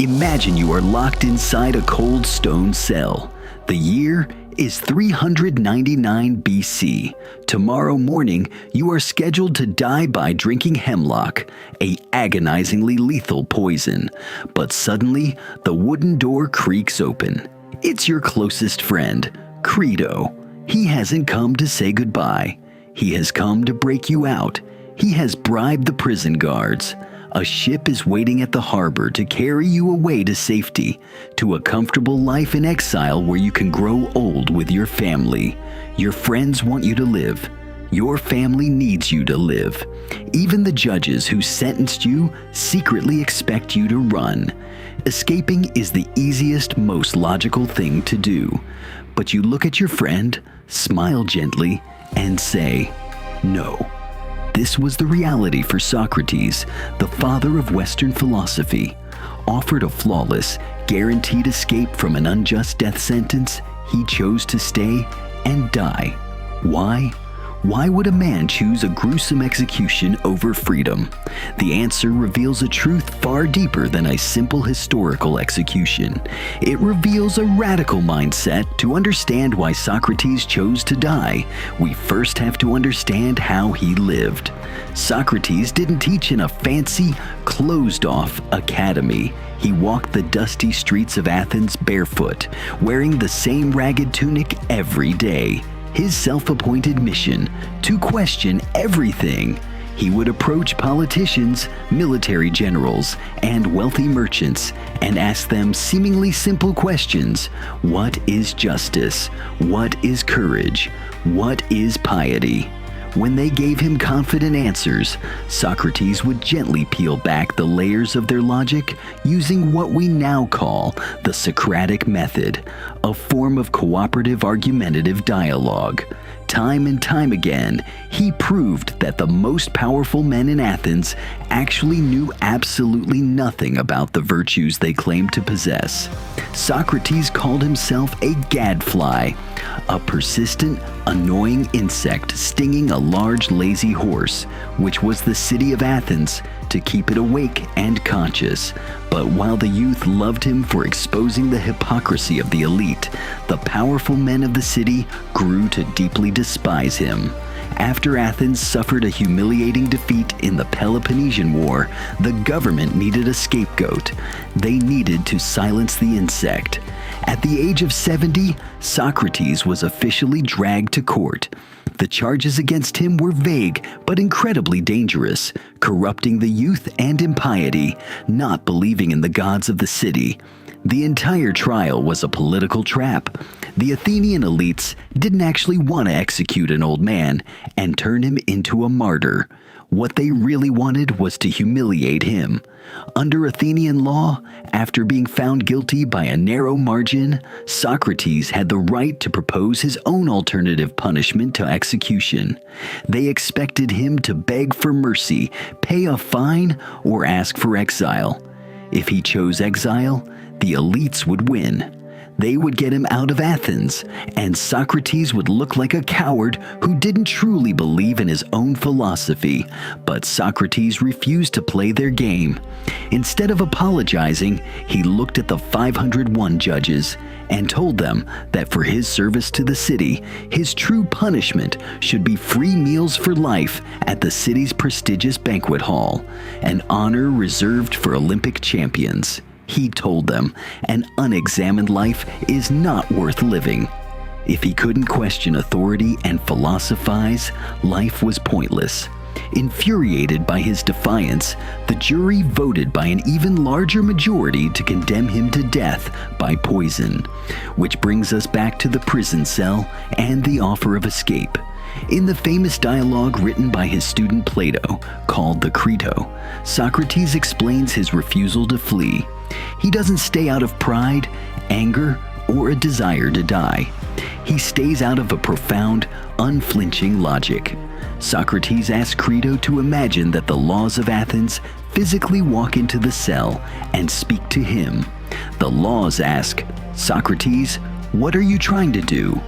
Imagine you are locked inside a cold stone cell. The year is 399 BC. Tomorrow morning, you are scheduled to die by drinking hemlock, a agonizingly lethal poison. But suddenly, the wooden door creaks open. It's your closest friend, Credo. He hasn't come to say goodbye. He has come to break you out. He has bribed the prison guards. A ship is waiting at the harbor to carry you away to safety, to a comfortable life in exile where you can grow old with your family. Your friends want you to live. Your family needs you to live. Even the judges who sentenced you secretly expect you to run. Escaping is the easiest, most logical thing to do. But you look at your friend, smile gently, and say, no. This was the reality for Socrates, the father of Western philosophy. Offered a flawless, guaranteed escape from an unjust death sentence, he chose to stay and die. Why? Why would a man choose a gruesome execution over freedom? The answer reveals a truth far deeper than a simple historical execution. It reveals a radical mindset. To understand why Socrates chose to die, we first have to understand how he lived. Socrates didn't teach in a fancy, closed-off academy. He walked the dusty streets of Athens barefoot, wearing the same ragged tunic every day. His self-appointed mission, to question everything. He would approach politicians, military generals, and wealthy merchants and ask them seemingly simple questions. What is justice? What is courage? What is piety? When they gave him confident answers, Socrates would gently peel back the layers of their logic using what we now call the Socratic method, a form of cooperative argumentative dialogue. Time and time again, he proved that the most powerful men in Athens actually knew absolutely nothing about the virtues they claimed to possess. Socrates called himself a gadfly, a persistent, annoying insect stinging a large lazy horse, which was the city of Athens, to keep it awake and conscious. But while the youth loved him for exposing the hypocrisy of the elite, the powerful men of the city grew to deeply despise him. After Athens suffered a humiliating defeat in the Peloponnesian War, the government needed a scapegoat. They needed to silence the insect. At the age of 70, Socrates was officially dragged to court. The charges against him were vague but incredibly dangerous, corrupting the youth and impiety, not believing in the gods of the city. The entire trial was a political trap. The Athenian elites didn't actually want to execute an old man and turn him into a martyr. What they really wanted was to humiliate him. Under Athenian law, after being found guilty by a narrow margin, Socrates had the right to propose his own alternative punishment to execution. They expected him to beg for mercy, pay a fine, or ask for exile. If he chose exile, the elites would win. They would get him out of Athens, and Socrates would look like a coward who didn't truly believe in his own philosophy. But Socrates refused to play their game. Instead of apologizing, he looked at the 501 judges and told them that for his service to the city, his true punishment should be free meals for life at the city's prestigious banquet hall, an honor reserved for Olympic champions. He told them an unexamined life is not worth living. If he couldn't question authority and philosophize, life was pointless. Infuriated by his defiance, the jury voted by an even larger majority to condemn him to death by poison. Which brings us back to the prison cell and the offer of escape. In the famous dialogue written by his student Plato, called the Crito, Socrates explains his refusal to flee. He doesn't stay out of pride, anger, or a desire to die. He stays out of a profound, unflinching logic. Socrates asks Crito to imagine that the laws of Athens physically walk into the cell and speak to him. The laws ask, Socrates, what are you trying to do?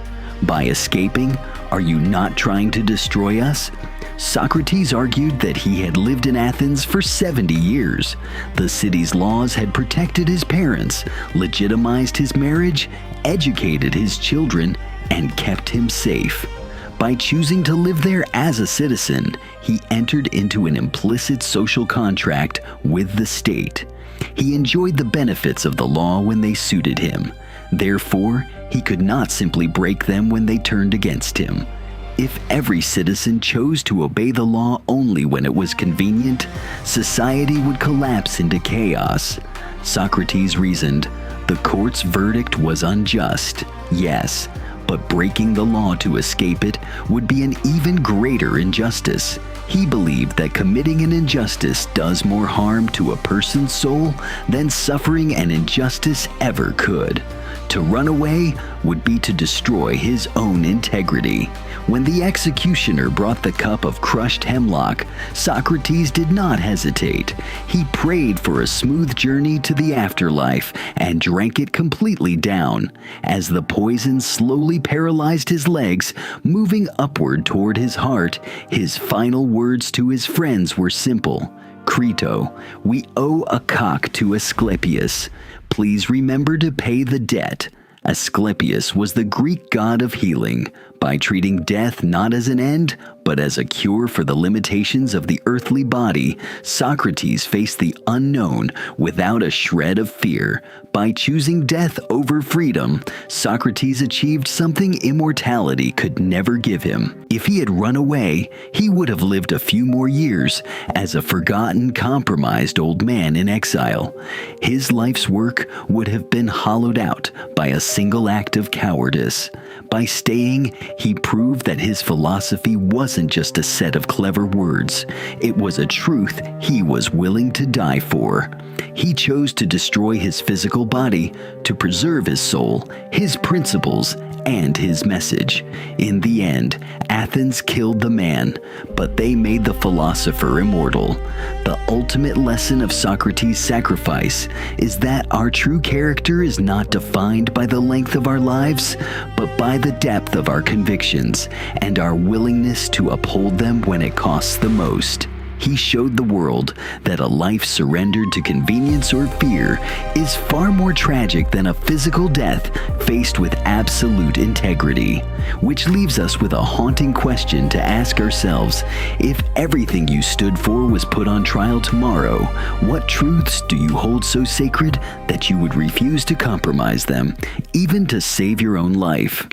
By escaping, are you not trying to destroy us? Socrates argued that he had lived in Athens for 70 years. The city's laws had protected his parents, legitimized his marriage, educated his children, and kept him safe. By choosing to live there as a citizen, he entered into an implicit social contract with the state. He enjoyed the benefits of the law when they suited him. Therefore, he could not simply break them when they turned against him. If every citizen chose to obey the law only when it was convenient, society would collapse into chaos. Socrates reasoned, the court's verdict was unjust, yes, but breaking the law to escape it would be an even greater injustice. He believed that committing an injustice does more harm to a person's soul than suffering an injustice ever could. To run away would be to destroy his own integrity. When the executioner brought the cup of crushed hemlock, Socrates did not hesitate. He prayed for a smooth journey to the afterlife and drank it completely down. As the poison slowly paralyzed his legs, moving upward toward his heart, his final words to his friends were simple. Crito, we owe a cock to Asclepius. Please remember to pay the debt. Asclepius was the Greek god of healing. By treating death not as an end, but as a cure for the limitations of the earthly body, Socrates faced the unknown without a shred of fear. By choosing death over freedom, Socrates achieved something immortality could never give him. If he had run away, he would have lived a few more years as a forgotten, compromised old man in exile. His life's work would have been hollowed out by a single act of cowardice. By staying, he proved that his philosophy wasn't just a set of clever words. It was a truth he was willing to die for. He chose to destroy his physical body to preserve his soul, his principles, and his message. In the end, Athens killed the man, but they made the philosopher immortal. The ultimate lesson of Socrates' sacrifice is that our true character is not defined by the length of our lives, but by the depth of our convictions and our willingness to uphold them when it costs the most. He showed the world that a life surrendered to convenience or fear is far more tragic than a physical death faced with absolute integrity. Which leaves us with a haunting question to ask ourselves: if everything you stood for was put on trial tomorrow, what truths do you hold so sacred that you would refuse to compromise them, even to save your own life?